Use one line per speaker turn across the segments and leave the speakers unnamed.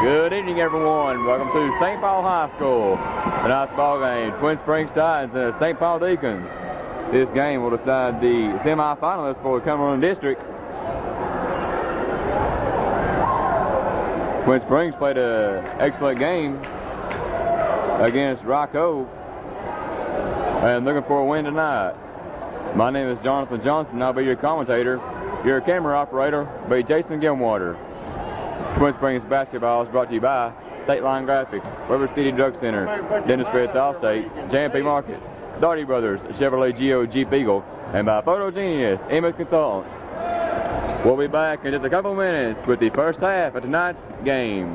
Good evening, everyone. Welcome to St. Paul High School. Tonight's ball game, Twin Springs Titans and St. Paul Deacons. This game will decide the semifinalists for the Cumberland District. Twin Springs played an excellent game against Rock Cove and looking for a win tonight. My name is Jonathan Johnson. I'll be your commentator. Your camera operator will be Jason Gilmwater. Twin Springs basketball is brought to you by State Line Graphics, River City Drug Center, Dennis Fritz Allstate, J&P Markets, Darty Brothers, Chevrolet Geo Jeep Eagle, and by Photogenius, Emmett Consultants. We'll be back in just a couple minutes with the first half of tonight's game.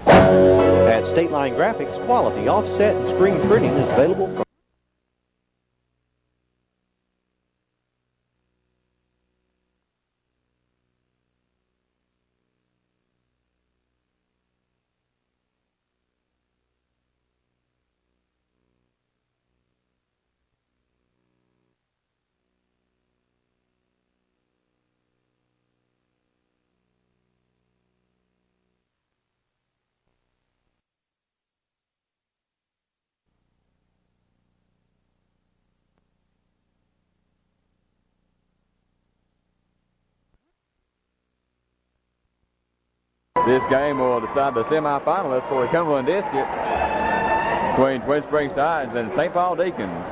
At State Line Graphics, quality offset and screen printing is available from
This game will decide the semifinalists for the Cumberland District between Twin Springs Titans and St. Paul Deacons.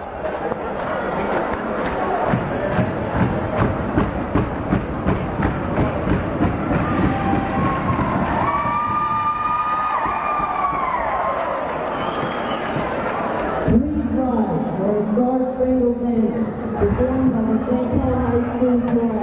Please rise for a Star-Spangled Banner performed by the St. Paul High School Choir.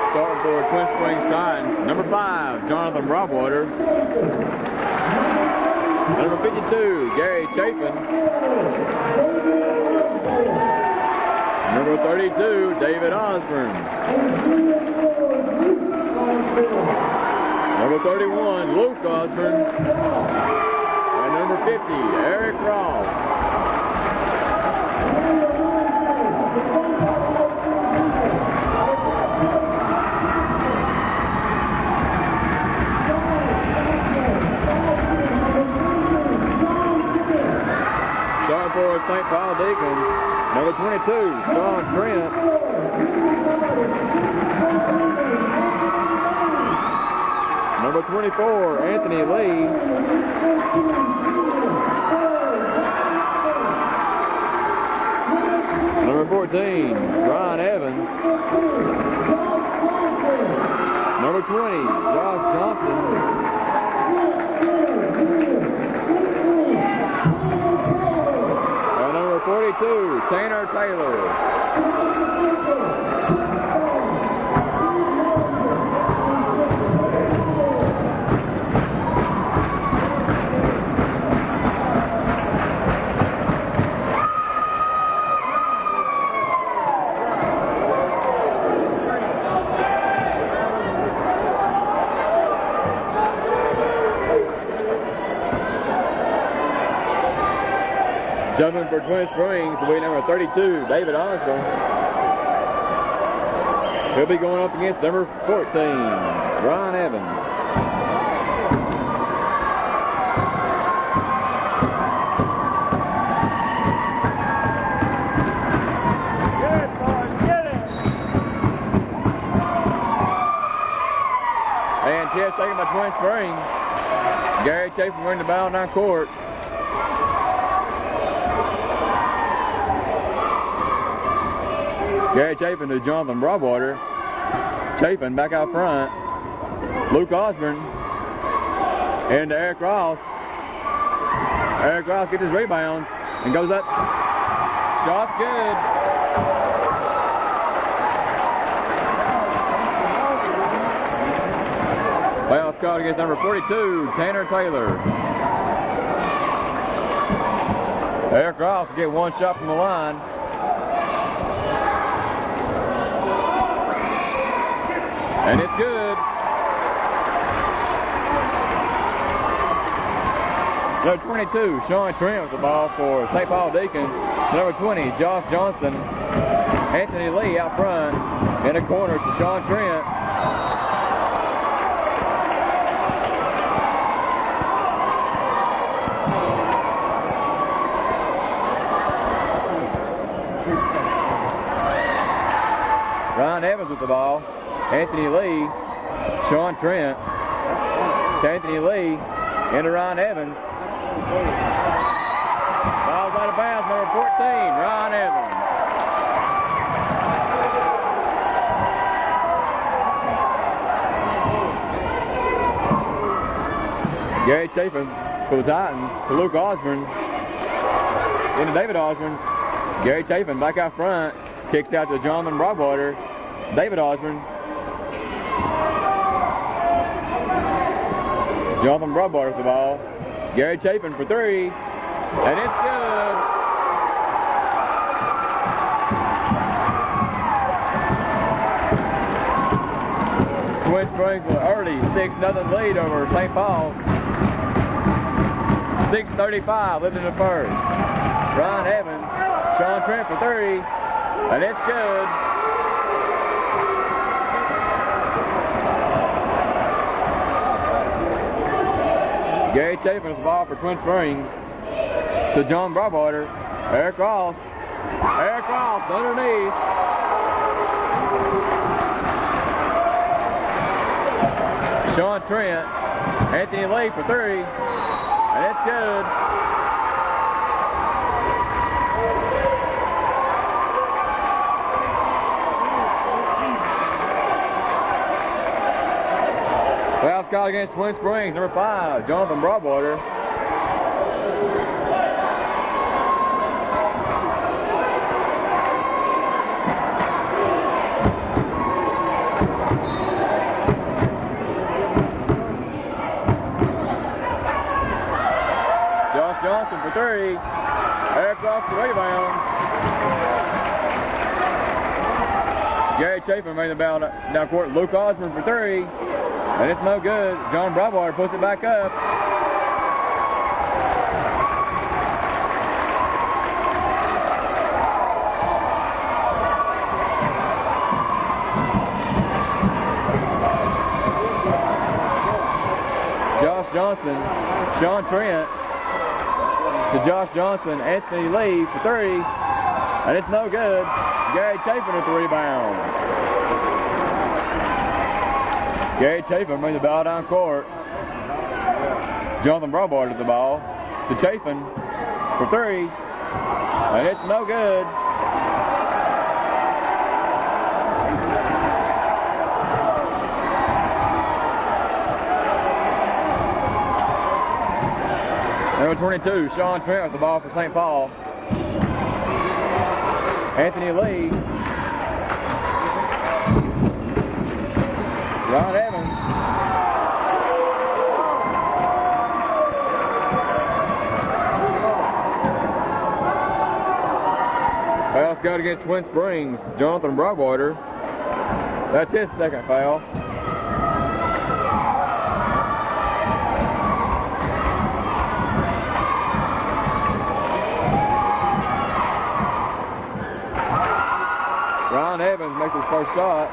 Starting for Twin Springs Titans, number 5, Jonathan Robwater. Number 52, Gary Chapin. Number 32, David Osborne. Number 31, Luke Osborne. And number 50, Eric Ross. For St. Paul Deacons, number 22, Sean Trent. Number 24, Anthony Lee. Number 14, Brian Evans. Number 20, Josh Johnson. Number 42, Tanner Taylor. Jumping for Twin Springs will be number 32, David Osborne. He'll be going up against number 14, Ryan Evans. And tip taken by Twin Springs. Gary Chapin winning the ball down court. Gary Chapin to Jonathan Broadwater. Chapin back out front. Luke Osborne. And to Eric Ross. Eric Ross gets his rebounds and goes up. Shot's good. Foul's called against number 42, Tanner Taylor. Eric Ross will get one shot from the line. And it's good. Number 22, Sean Trent with the ball for St. Paul Deacons. Number 20, Josh Johnson. Anthony Lee out front. In the corner to Sean Trent. Ryan Evans with the ball. Anthony Lee, Sean Trent, to Anthony Lee, into Ryan Evans. Ball's out of bounds, number 14, Ryan Evans. Gary Chapin for the Titans, to Luke Osborne, into David Osborne. Gary Chapin back out front, kicks out to Jonathan Broadwater. David Osborne. Jonathan Broadwater with the ball. Gary Chapin for three. And it's good. Twin Springs with an early 6-0 lead over St. Paul. 6:35 left in the first. Ryan Evans, Sean Trent for three. And it's good. Gary Chapin with the ball for Twin Springs to John Broadwater. Eric Ross. Eric Ross underneath. Sean Trent. Anthony Lee for three. And it's good. Foul's called against Twin Springs, number 5, Jonathan Broadwater. Josh Johnson for three. Eric Ross for rebounds. Gary Chapin made the ball down court. Luke Osborne for three. And it's no good. John Broadwater puts it back up. Josh Johnson, Sean Trent to Josh Johnson, Anthony Lee for three. And it's no good. Gary Chapin with the rebound. Gary Chapin made the ball down court. Jonathan Broadwater to the ball. To Chapin for three. And it's no good. Number 22, Sean Trent with the ball for St. Paul. Anthony Lee. Ron Evans. Foul's got against Twin Springs, Jonathan Broadwater. That's his second foul. Evans makes his first shot.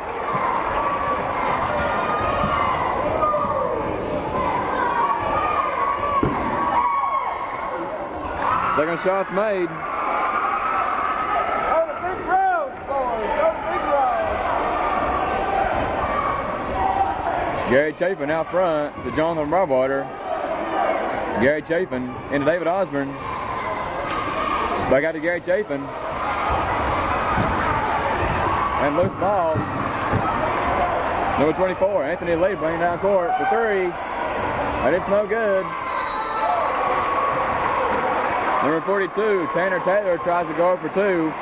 Second shot's made.
Go to big road, boys. Go to big road.
Gary Chapin out front to Jonathan Broadwater. Gary Chapin into David Osborne. Back out to Gary Chapin. And loose ball. Number 24, Anthony Lee bringing down court for three. And it's no good. Number 42, Tanner Taylor tries to go for two.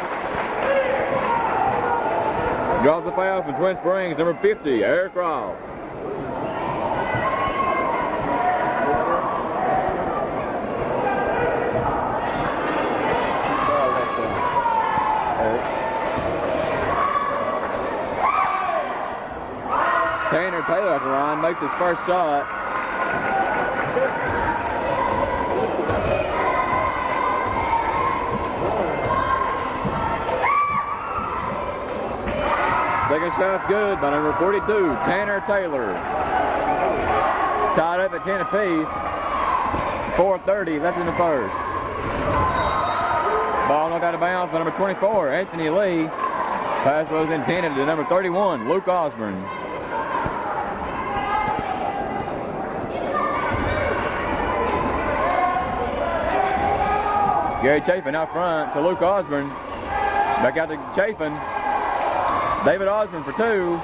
Draws the foul from Twin Springs, number 50, Eric Ross. Tanner Taylor at the line makes his first shot. Second shot's good by number 42, Tanner Taylor. Tied up at 10 apiece. 4:30 left in the first. Ball knocked out of bounds by number 24, Anthony Lee. Pass was intended to number 31, Luke Osborne. Gary Chapin out front to Luke Osborne. Back out to Chapin. David Osborne for two.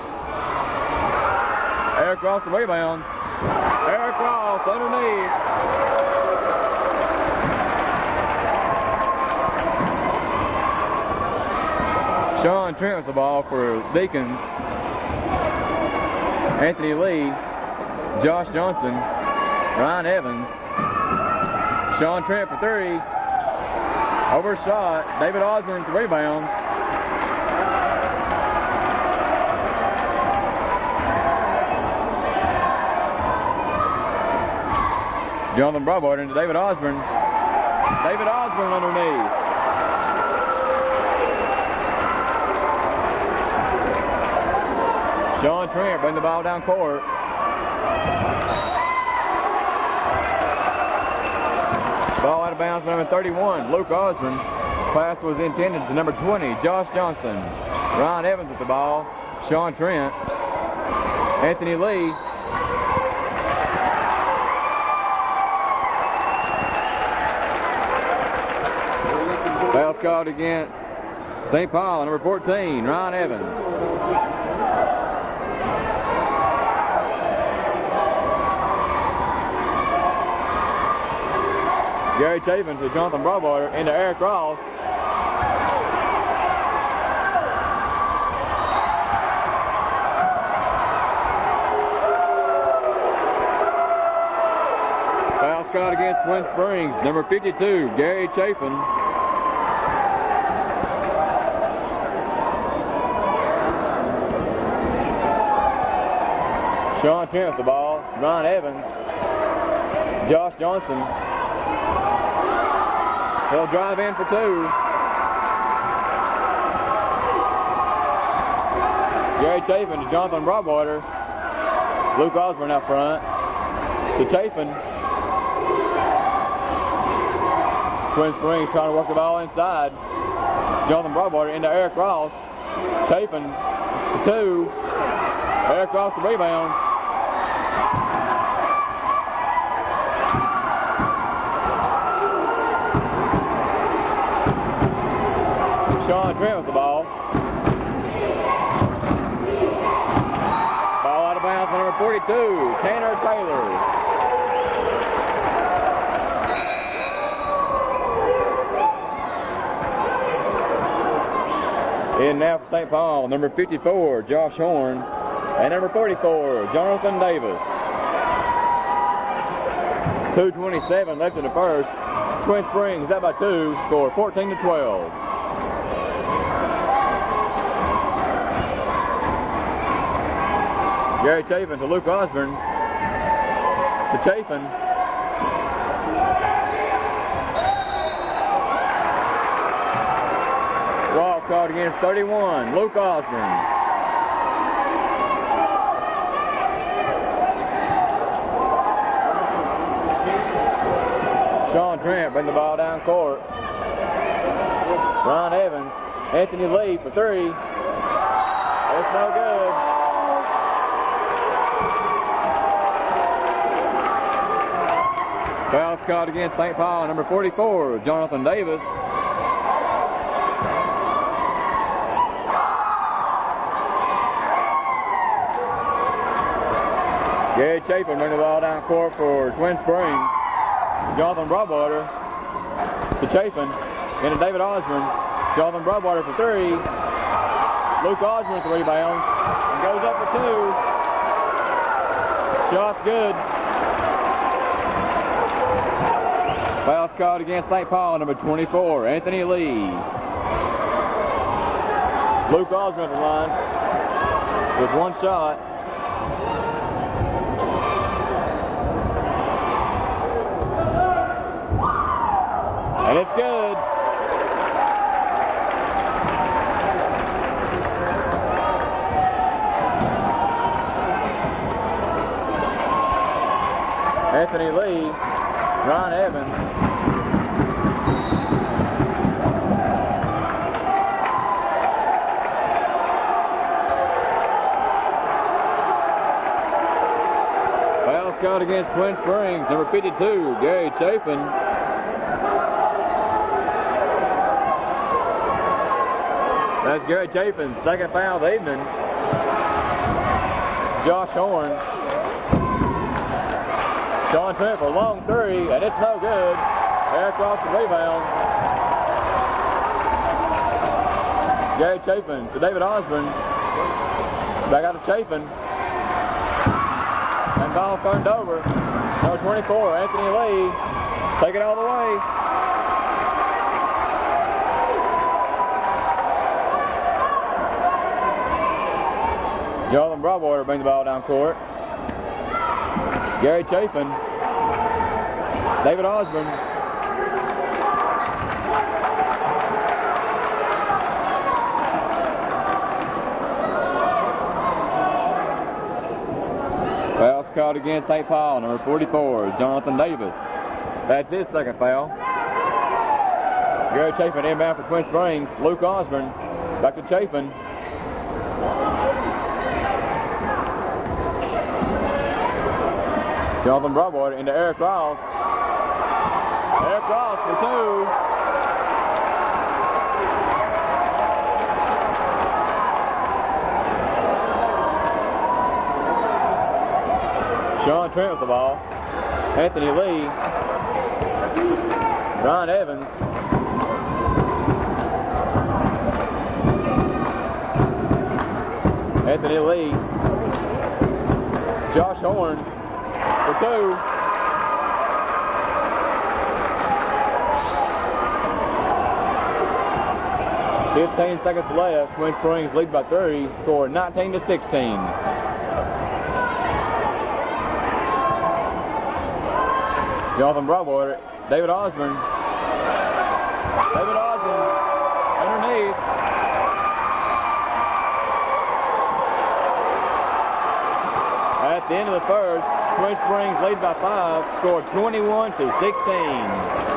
Eric Ross the rebound. Eric Ross underneath. Sean Trent with the ball for Deacons. Anthony Lee, Josh Johnson, Ryan Evans. Sean Trent for three. Overshot. David Osborne with the rebounds. Jonathan Broadwater into David Osborne. David Osborne underneath. Sean Trent bring the ball down court. Ball out of bounds by number 31, Luke Osborne. Pass was intended to number 20, Josh Johnson. Ryan Evans with the ball. Sean Trent. Anthony Lee. Foul's called against St. Paul, number 14, Ryan Evans. Gary Chapin to Jonathan Broadwater into Eric Ross. Foul called against Twin Springs, number 52, Gary Chapin. Sean Trent with the ball, Ryan Evans, Josh Johnson. He'll drive in for two. Gary Chapin to Jonathan Broadwater. Luke Osborne out front to Chapin. Twin Springs trying to work the ball inside. Jonathan Broadwater into Eric Ross. Chapin to two. Eric Ross the rebound. Sean Trent with the ball. Ball out of bounds for number 42, Tanner Taylor. In now for St. Paul, number 54, Josh Horn, and number 44, Jonathan Davis. 2:27 left in the first. Twin Springs up by two, score 14-12. Gary Chapin to Luke Osborne. To Chapin. Walk called against 31, Luke Osborne. Sean Trent bring the ball down court. Ron Evans, Anthony Lee for three. It's no good. Foul called against St. Paul, number 44, Jonathan Davis. Gary Chapin bring the ball down court for Twin Springs. Jonathan Broadwater to Chapin, into David Osborne. Jonathan Broadwater for three. Luke Osborne for rebounds and goes up for two. Shot's good. Foul's called against St. Paul, number 24, Anthony Lee. Luke Osborne at the line with one shot. And it's good. Anthony Lee, Ron Evans. Foul called against Twin Springs, number 52, Gary Chapin. That's Gary Chapin's second foul of the evening. Josh Horn. Sean Trent for a long three, and it's no good. Eric off the rebound. Gary Chapin to David Osborne. Back out to Chapin. And ball turned over. Number 24, Anthony Lee. Take it all the way. Jonathan Broadwater brings the ball down court. Gary Chapin, David Osborne. Foul's called against St. Paul, number 44, Jonathan Davis. That's his second foul. Gary Chapin inbound for Twin Springs. Luke Osborne back to Chapin. Jonathan Broadwater into Eric Ross. Eric Ross for two. Sean Trent with the ball. Anthony Lee. Ron Evans. Anthony Lee. Josh Horn. For two. "15 seconds left. Twin Springs lead by 3. Score 19-16. Jonathan Broadwater, David Osborne. David Osborne underneath. At the end of the first, Twin Springs lead by 5, scored 21-16.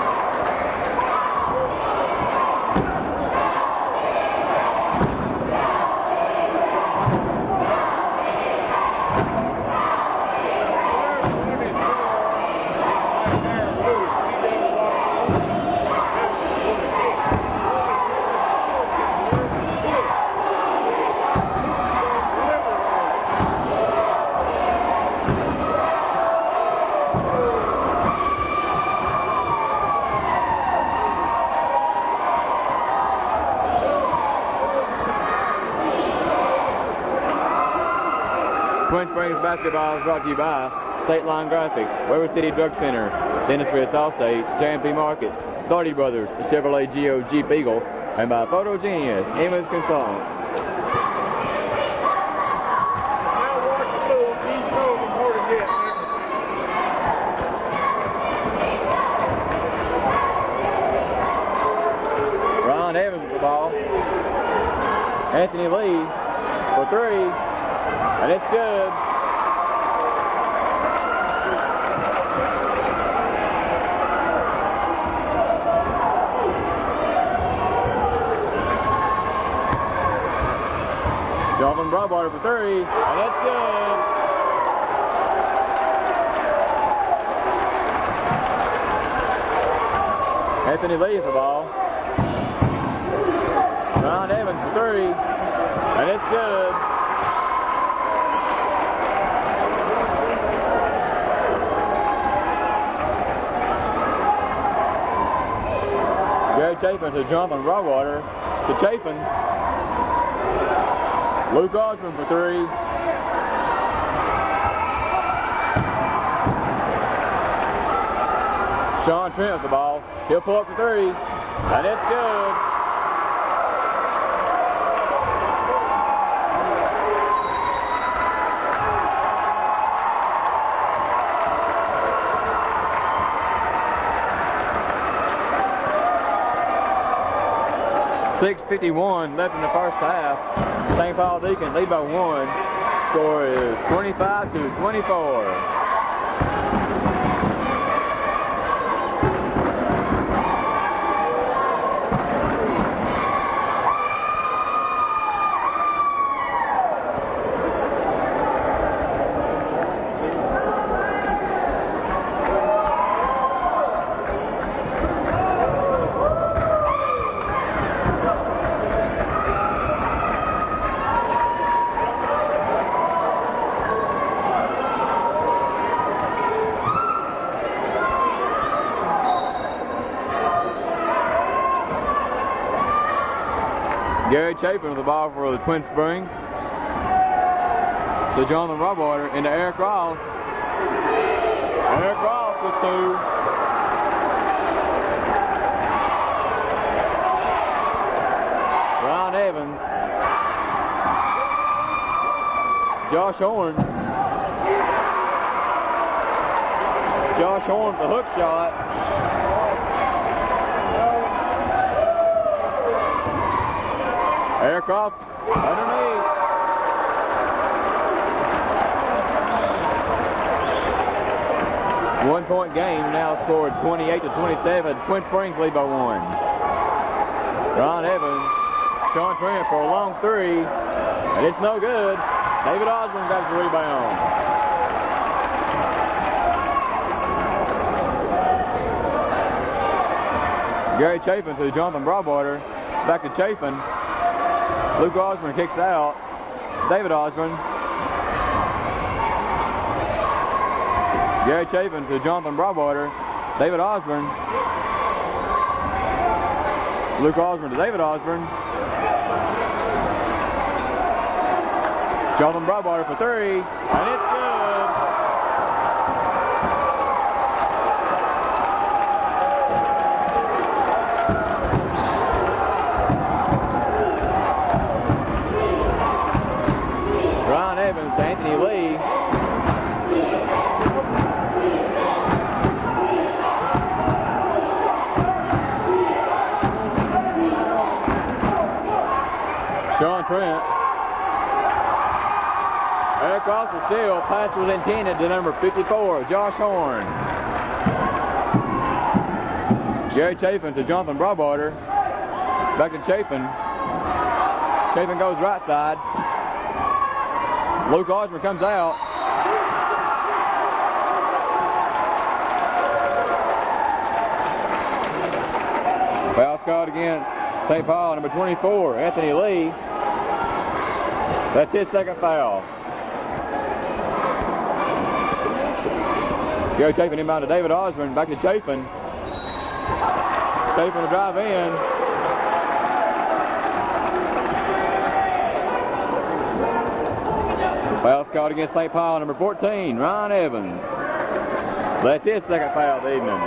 Twin Springs basketball is brought to you by State Line Graphics, Weber City Drug Center, Dennis Fritz Allstate, J&P Markets, Thardy Brothers, Chevrolet Geo Jeep Eagle, and by Photogenius, Image Consultants. Ron Evans with the ball. Anthony Lee for three, and it's good. Jonathan Broadwater for three, and it's good. Anthony Lee for the ball. Ron Evans for three, and it's good. Gary Chapin to Jonathan Broadwater to Chapin. Luke Osborne for three. Sean Trent with the ball. He'll pull up for three, and it's good. .6:51 left in the first half. St. Paul Deacon lead by one. Score is 25-24. Gary Chapin with the ball for the Twin Springs. To Jonathan Broadwater into Eric Ross. Eric Ross with two. Ron Evans. Josh Horn. Josh Horn for the hook shot. Eric Ross underneath. One-point game now scored 28-27. Twin Springs lead by one. Ron Evans, Sean Trent for a long three, and it's no good. David Osborne got the rebound. Gary Chapin to Jonathan Broadwater. Back to Chapin. Luke Osborne kicks out. David Osborne. Gary Chapin to Jonathan Broadwater. David Osborne. Luke Osborne to David Osborne. Jonathan Broadwater for three, and it's good. Ron Evans to Anthony Lee. Sean Trent. Eric Ross the steal. Pass was intended to number 54, Josh Horn. Gary Chapin to Jonathan Broadwater. Back to Chapin. Chapin goes right side. Luke Osborne comes out. Foul called against St. Paul, number 24, Anthony Lee. That's his second foul. Gary Chapin inbound to David Osborne, back to Chapin. Chapin to drive in. Foul called against St. Paul, number 14, Ron Evans. That's his second foul of the evening.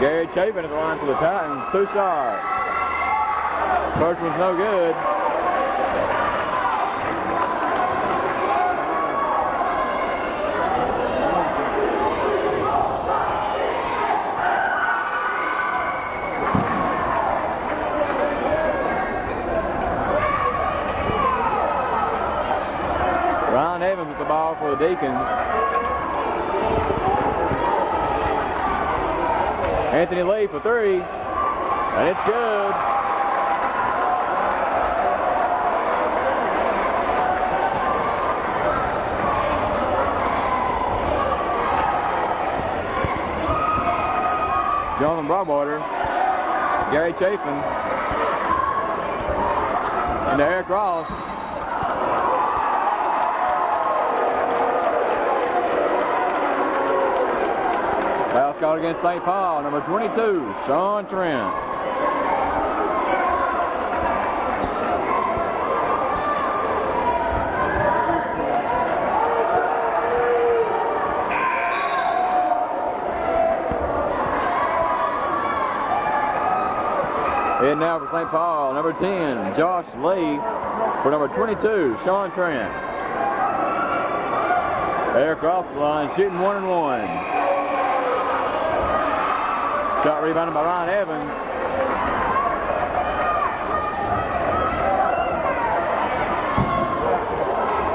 Gary Chapin at the line for the Titans, 2 shots. First one's no good. ball for the Deacons. Anthony Lee for three, and it's good. Jonathan Broadwater, Gary Chapin, and Eric Ross. Foul called against St. Paul, number 22, Sean Trent. And now for St. Paul, number 10, Josh Lee. For number 22, Sean Trent. Eric Ross the line, shooting 1 and 1. Shot rebounded by Ryan Evans.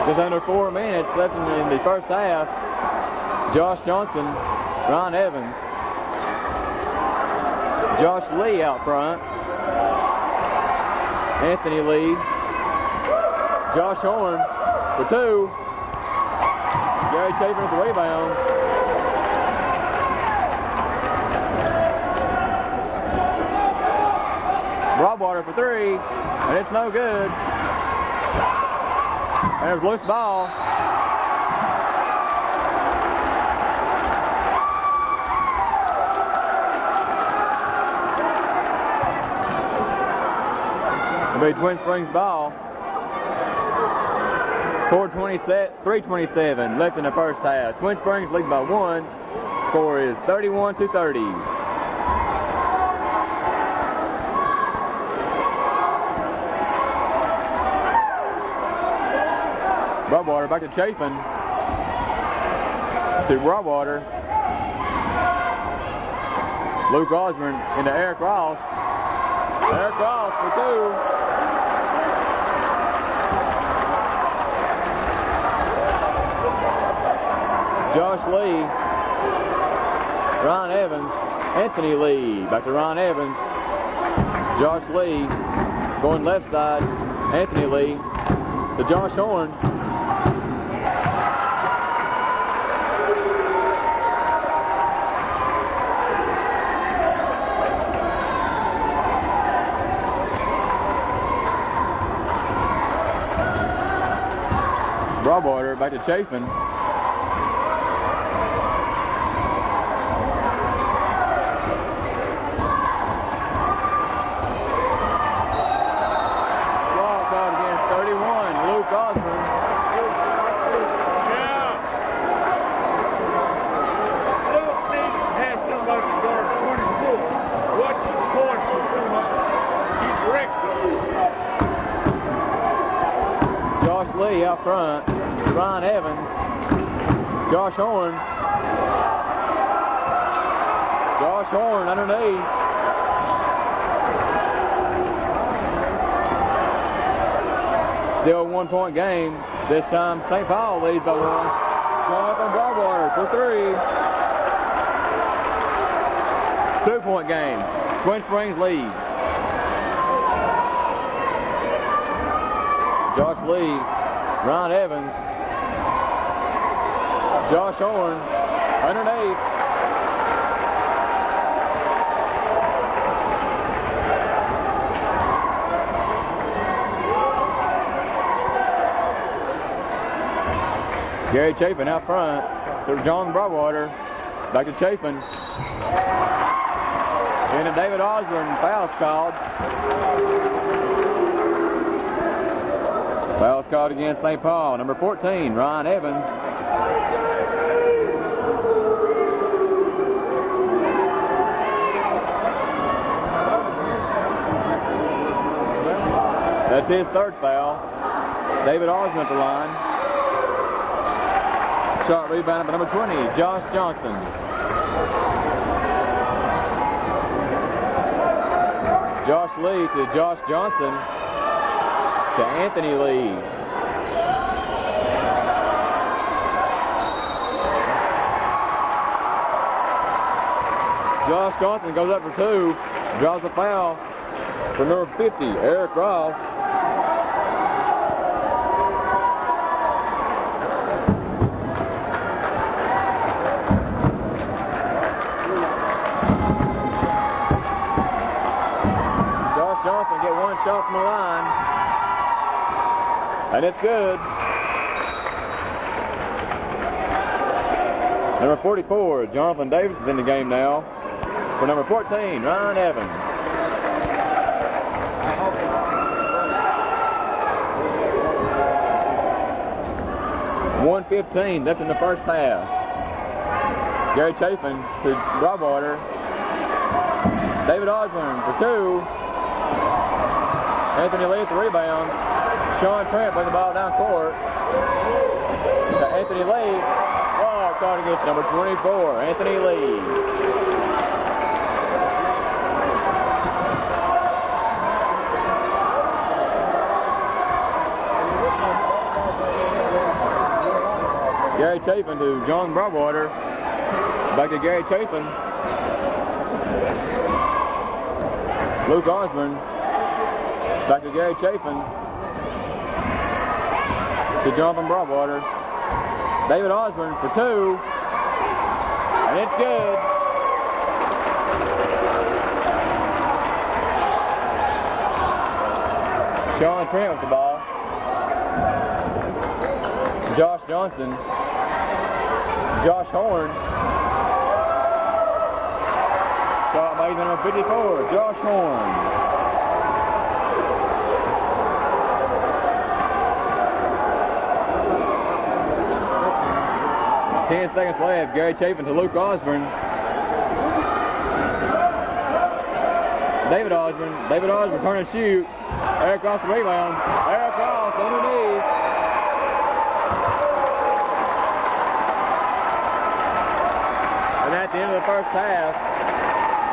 Just under 4 minutes left in the first half. Josh Johnson, Ryan Evans. Josh Lee out front. Anthony Lee. Josh Horn for two. Gary Chapin at the rebound. Broadwater for three, and it's no good. And there's a loose ball. It'll be Twin Springs ball. 3:27 left in the first half. Twin Springs lead by 1. Score is 31-30. Broadwater back to Chapin. To Broadwater. Luke Osborne into Eric Ross. Eric Ross for two. Josh Lee. Ryan Evans. Anthony Lee. Back to Ryan Evans. Josh Lee going left side. Anthony Lee to Josh Horn. Broadwater back to Chapin. Ball called against 31, Luke Osborne.
Yeah. Luke needs to have somebody to guard 24. Watch his point for somebody. He's wrecked.
Josh Lee out front. Ryan Evans. Josh Horn. Josh Horn underneath. Still a 1-point game. This time St. Paul leads by 1. Jonathan Broadwater for three. 2-point game. Twin Springs leads. Josh Lee, Ryan Evans, Josh Horn, underneath. Gary Chapin out front. There's John Broadwater. Back to Chapin. And a David Osborne foul's called. Foul's called against St. Paul. Number 14, Ryan Evans. That's his third foul. David Osborne at the line. Shot rebounded by number 20, Josh Johnson. Josh Lee to Josh Johnson. To Anthony Lee. Josh Johnson goes up for 2, draws a foul for number 50, Eric Ross. Josh Johnson get one shot from the line, and it's good. Number 44, Jonathan Davis is in the game now. For number 14, Ryan Evans. .115 left in the first half. Gary Chafin to Broadwater. David Osborne for 2. Anthony Lee at the rebound. Sean Trent brings the ball down court to Anthony Lee. Oh, caught against number 24, Anthony Lee. Gary Chafin to John Broadwater. Back to Gary Chafin. Luke Osborne. Back to Gary Chafin. To Jonathan Broadwater. David Osborne for 2. And it's good. Sean Trent with the ball. Josh Johnson. Josh Horn. Shot made by number 54, Josh Horn. Ten seconds left. Gary Chafin to Luke Osborne. David Osborne. David Osborne turn and shoot. Eric Ross the rebound. Eric Ross underneath. And at the end of the first half,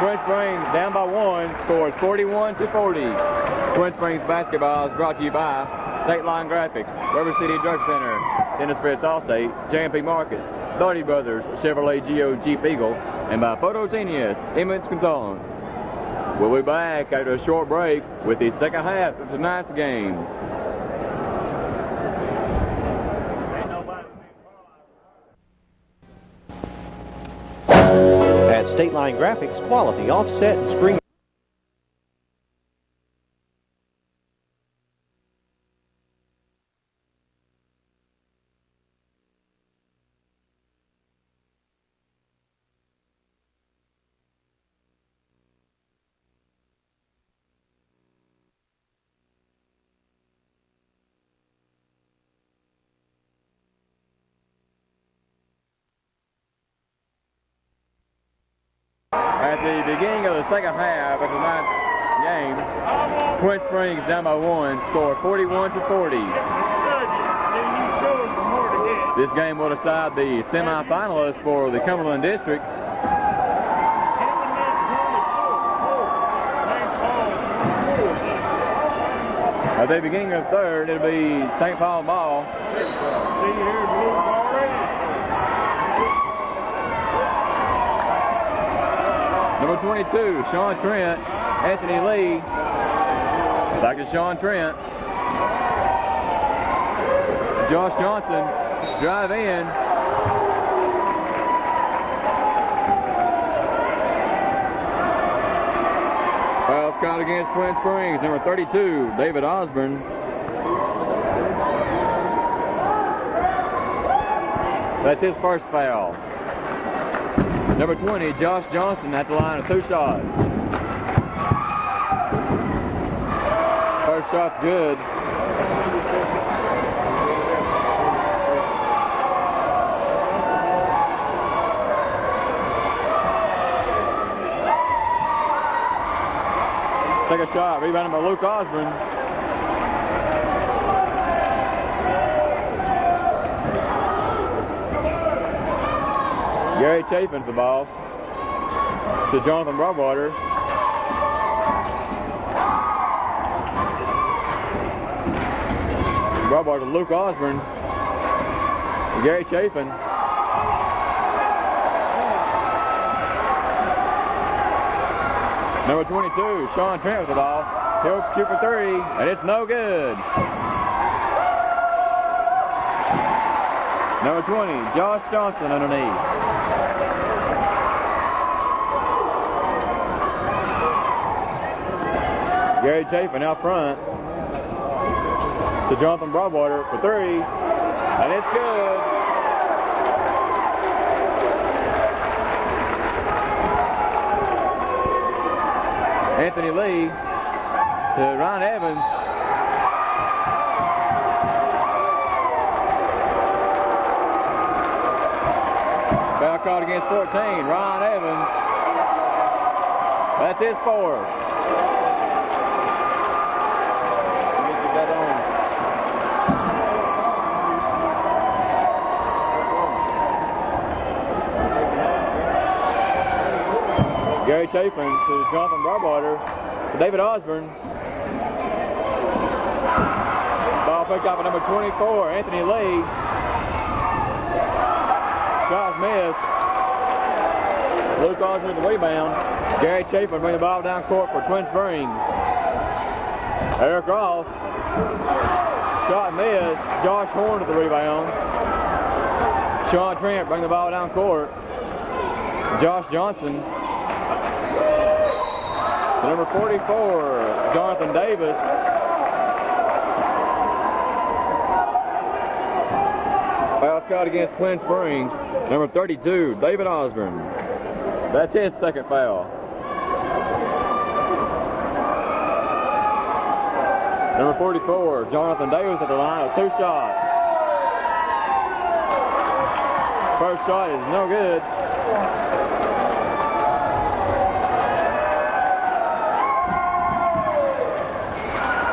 Twin Springs down by 1 scores 41-40. Twin Springs basketball is brought to you by State Line Graphics, River City Drug Center, Dennis Fritz Allstate, J&P Markets, Doherty Brothers, Chevrolet Geo Jeep Eagle, and by Photogenius Image Consultants. We'll be back after a short break with the second half of tonight's game.
At State Line Graphics, quality offset and screen.
At the beginning of the second half of tonight's game, Twin Springs down by 1 scored 41-40. This game will decide the semifinalists for the Cumberland District. At the beginning of the third, it'll be St. Paul ball. Number 22, Sean Trent, Anthony Lee. Back to Sean Trent. Josh Johnson, drive in. Foul caught against Twin Springs, number 32, David Osborne. That's his first foul. Number 20, Josh Johnson at the line of 2 shots. First shot's good. Second shot, rebounded by Luke Osborne. Gary Chafin for the ball to Jonathan Broadwater. Broadwater to Luke Osborne. Gary Chafin. Number 22, Sean Trent with the ball. He'll shoot for three, and it's no good. Number 20, Josh Johnson underneath. Gary Chapin out front to Jonathan Broadwater for three, and it's good. Anthony Lee to Ryan Evans. Foul called against 14, Ryan Evans. That's his fourth. Get that on. Gary Chapin to Jonathan Broadwater to David Osborne. Ball picked up at number 24, Anthony Lee. Shot missed. Luke Osborne with the rebound. Gary Chapin bring the ball down court for Twin Springs. Eric Ross. Shot missed. Josh Horn with the rebounds. Sean Trent bring the ball down court. Josh Johnson. Number 44, Jonathan Davis. Foul called against Twin Springs. Number 32, David Osborne. That's his second foul. Number 44, Jonathan Davis at the line with two shots. First shot is no good.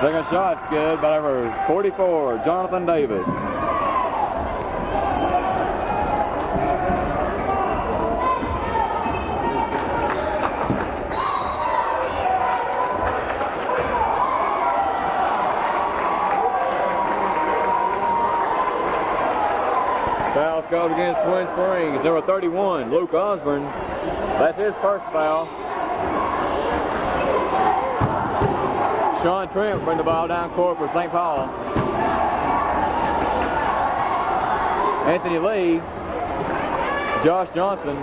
Second shot's good by number 44, Jonathan Davis. Foul called against Twin Springs. Number 31, Luke Osborne. That's his first foul. Sean Trent will bring the ball down court for St. Paul. Anthony Lee, Josh Johnson.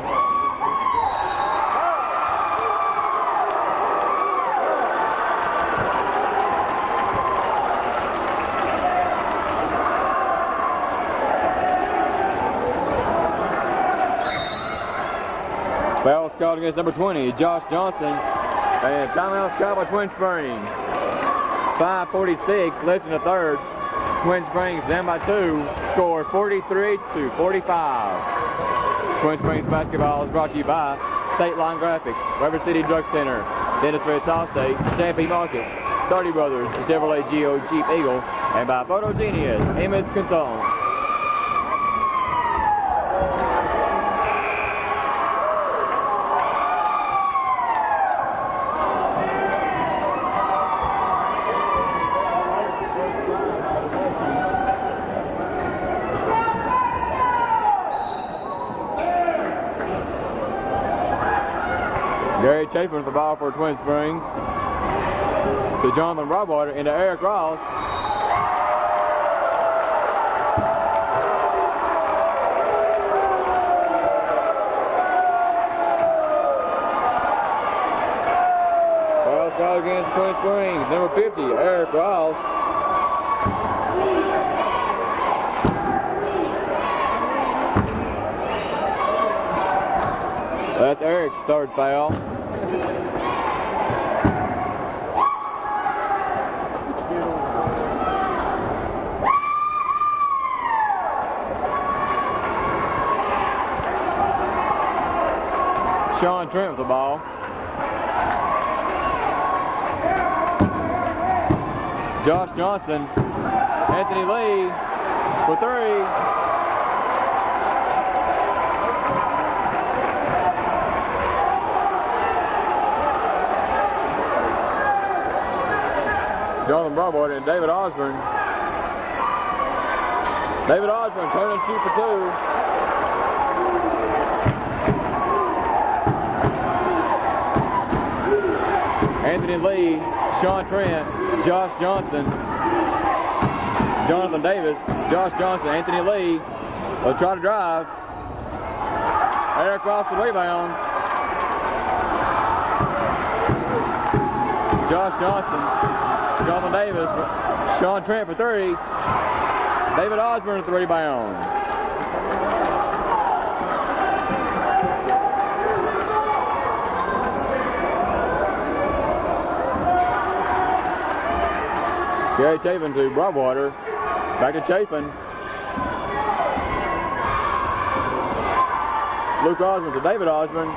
Foul called against number 20, Josh Johnson. And timeout called by Twin Springs. 5:46 left in the third. Twin Springs down by 2. Score 43-45. Twin Springs basketball is brought to you by State Line Graphics, Weber City Drug Center, Dennis Red Allstate, Champy Market, 30 Brothers, the Chevrolet Geo Jeep Eagle, and by Photogenius Image Consultants. Gary Chapin with the ball for Twin Springs. To Jonathan Broadwater into Eric Ross. Foul called against Twin Springs. Number 50, Eric Ross. That's Eric's third foul. Sean Trent with the ball. Josh Johnson, Anthony Lee for three. Jonathan Broadwater and David Osborne. David Osborne turn and shoot for two. Anthony Lee, Sean Trent, Josh Johnson, Jonathan Davis, Josh Johnson, Anthony Lee. They'll try to drive. Eric Ross the rebounds. Josh Johnson, Jonathan Davis, Sean Trent for three. David Osborne at the rebounds. Gary Chapin to Broadwater. Back to Chapin. Luke Osborne to David Osborne.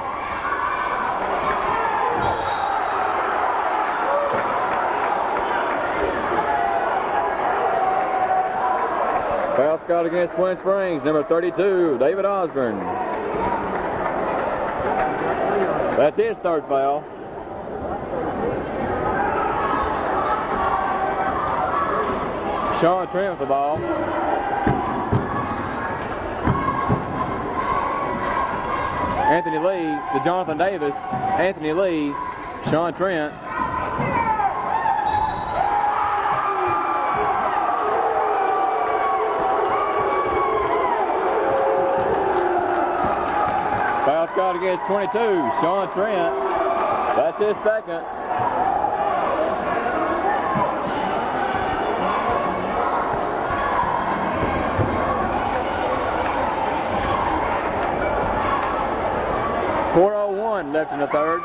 Foul shot against Twin Springs, number 32, David Osborne. That's his third foul. Sean Trent with the ball. Anthony Lee to Jonathan Davis. Anthony Lee, Sean Trent. Foul shot against 22, Sean Trent. That's his second. .401 left in the third.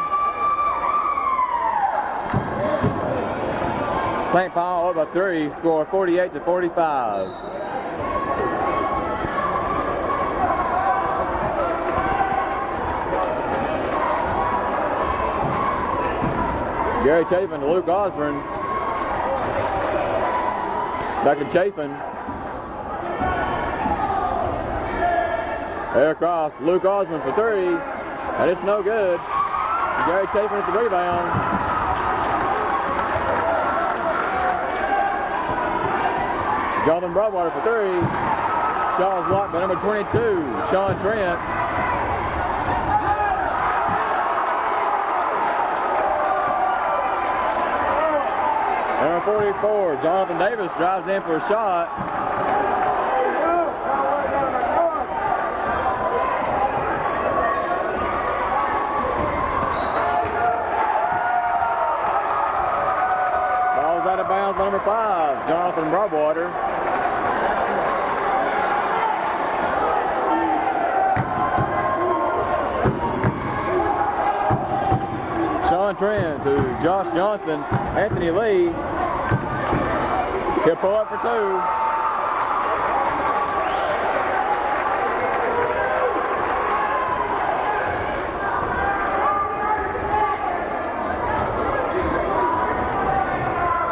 St. Paul up by 3, score 48-45. Gary Chapin to Luke Osborne. Back to Chapin. Air across, Luke Osborne for three. And it's no good. Gary Chapin at the rebound. Jonathan Broadwater for three. Shot was blocked by number 22, Sean Trent. Number 44, Jonathan Davis drives in for a shot. Ball's out of bounds by number 5, Jonathan Broadwater. Sean Trent to Josh Johnson, Anthony Lee. He'll pull up for two.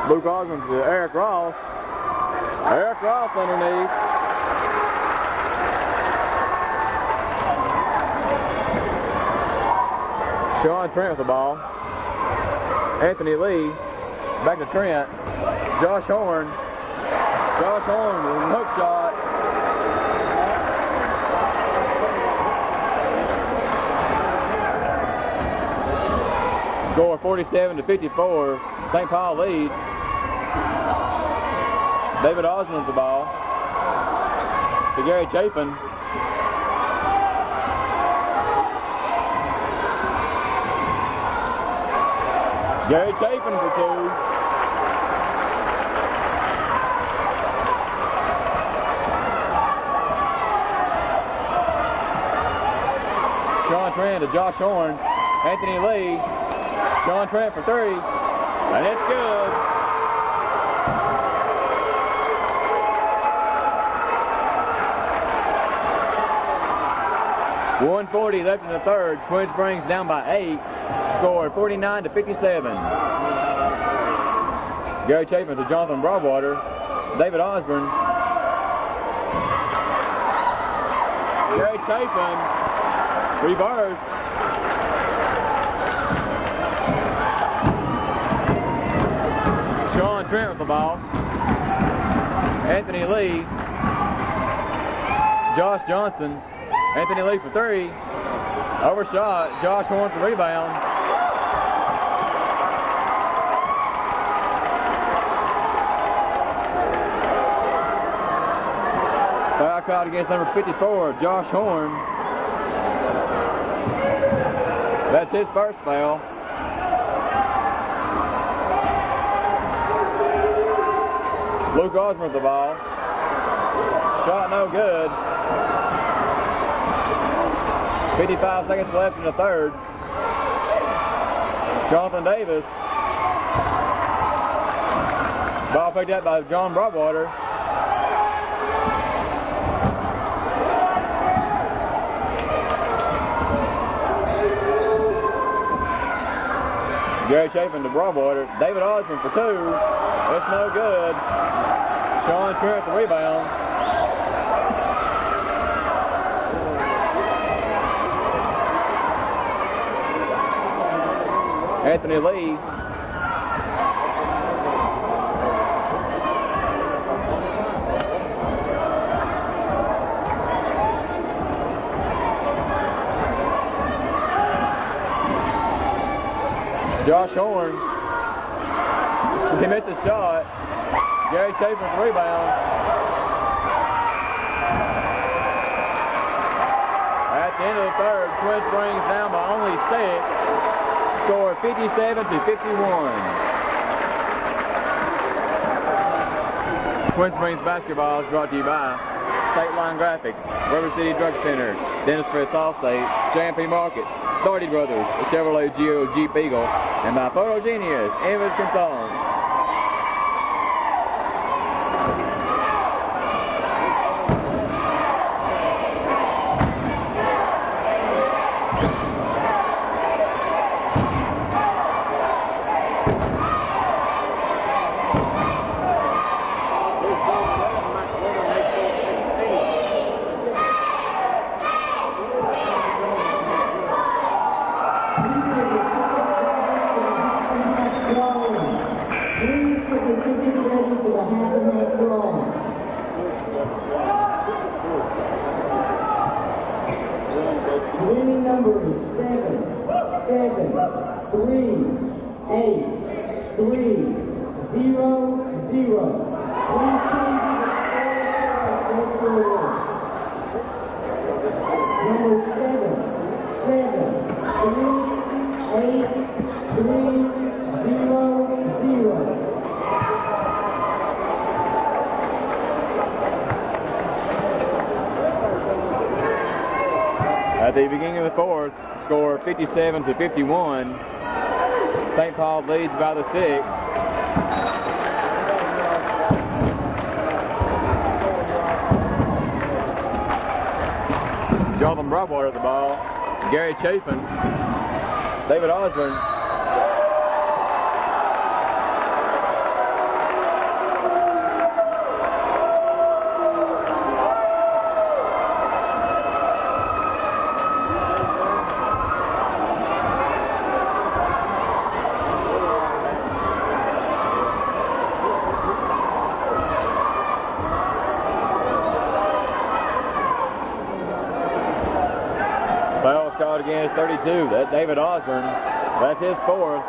Luke Osborne to Eric Ross. Eric Ross underneath. Sean Trent with the ball. Anthony Lee. Back to Trent. Josh Horn. Josh Horn with a hook shot. Score 47-54. St. Paul leads. David Osborne with the ball. To Gary Chapin. Gary Chapin for two. Sean Trent to Josh Horn. Anthony Lee. Sean Trent for three. And it's good. .140 left in the third. Twin Springs down by 8. Score 49-57. Gary Chapin to Jonathan Broadwater. David Osborne. Gary Chapin. Reverse. Sean Trent with the ball. Anthony Lee. Josh Johnson. Anthony Lee for three. Overshot. Josh Horn for rebound. caught against number 54, Josh Horn. That's his first foul. Luke Osborne with the ball. Shot no good. 55 seconds left in the third. Jonathan Davis. Ball picked up by John Broadwater. Gary Chapin to Broadwater. David Osborne for two. It's no good. Sean Trent the rebounds. Anthony Lee. Josh Horn. He missed a shot. Gary Chapin with the rebound. At the end of the third, Twin Springs down by only 6. Score 57-51. Twin Springs basketball is brought to you by State Line Graphics, River City Drug Center, Dennis Fritz Allstate, J&P Markets, Doherty Brothers, Chevrolet Geo Jeep Eagle, and by Photogenius, Image Consultants.
Winning number is 7, 7, 3, 8, 3, 0, 0. Please change the score. Number 7, 7, 3, 8, 3, 0, 0.
At the beginning of the fourth, score 57-51. St. Paul leads by the 6. Jonathan Broadwater at the ball. Gary Chapin. David Osborne. Foul called against 32. That's David Osborne. That's his fourth.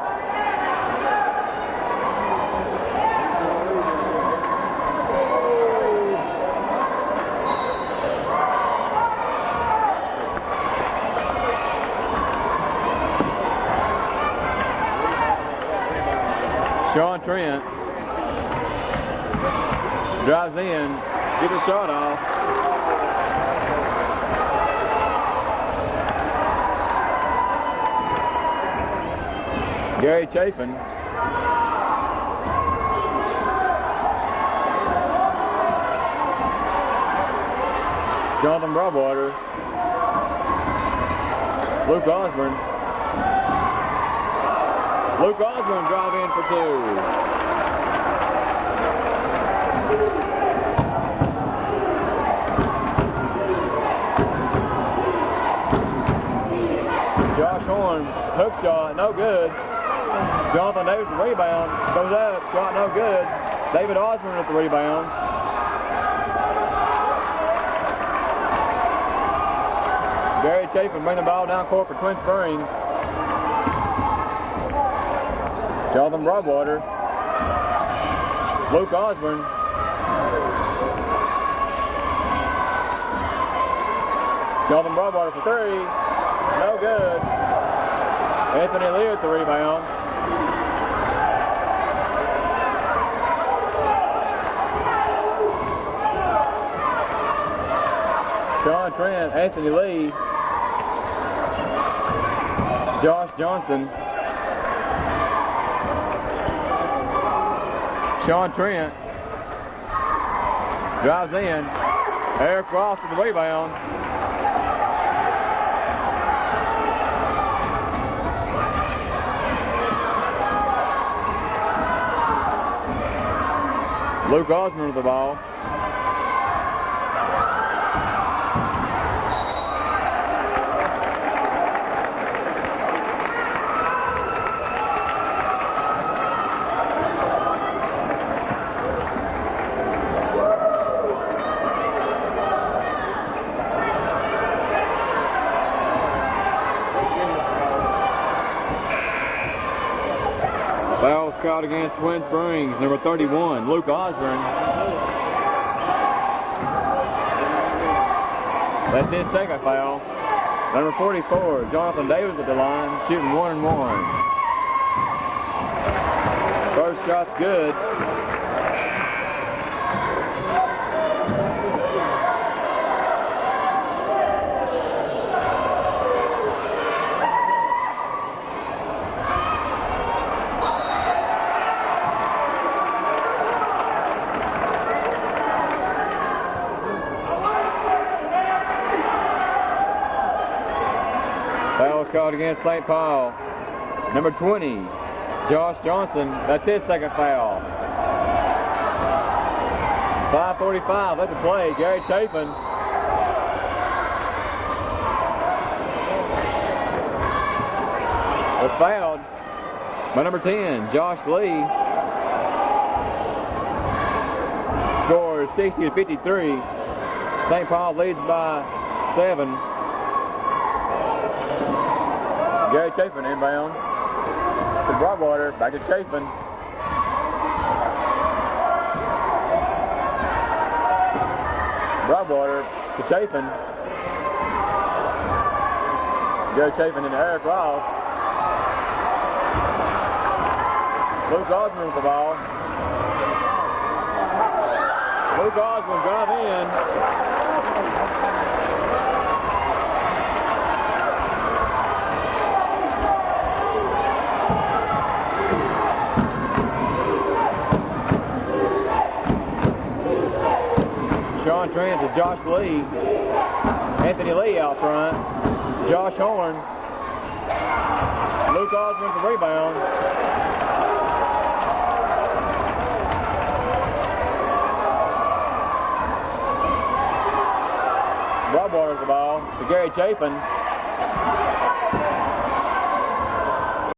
Sean Trent drives in, gets a shot off. Gary Chapin. Jonathan Broadwater. Luke Osborne. Luke Osborne drive in for two. Josh Horn, hook shot, no good. Jonathan Davis with the rebound, goes up, shot no good. David Osborne with the rebounds. Gary Chapin bring the ball down court for Twin Springs. Jonathan Broadwater. Luke Osborne. Jonathan Broadwater for three. No good. Anthony Lee with the rebound. Sean Trent, Anthony Lee, Josh Johnson, Sean Trent drives in. Eric Ross with the rebound. Luke Osmond with the ball. Foul was called against Twin Springs, number 31, Luke Osborne. That's his second foul. Number 44, Jonathan Davis at the line, shooting 1-1. First shot's good. Foul was called against St. Paul. Number 20, Josh Johnson. That's his second foul. 5:45 left to play. Gary Chapin. Was fouled by number 10, Josh Lee. Score is 60-53. St. Paul leads by 7. Gary Chapin inbound to Broadwater, back to Chapin. Broadwater to Chapin. Gary Chapin into Eric Ross. Luke Osmond with the ball. Luke Osmond drive in. Sean Trent to Josh Lee. Anthony Lee out front. Josh Horn. Luke Osmond for rebound. Broadwater with the ball to Gary Chapin.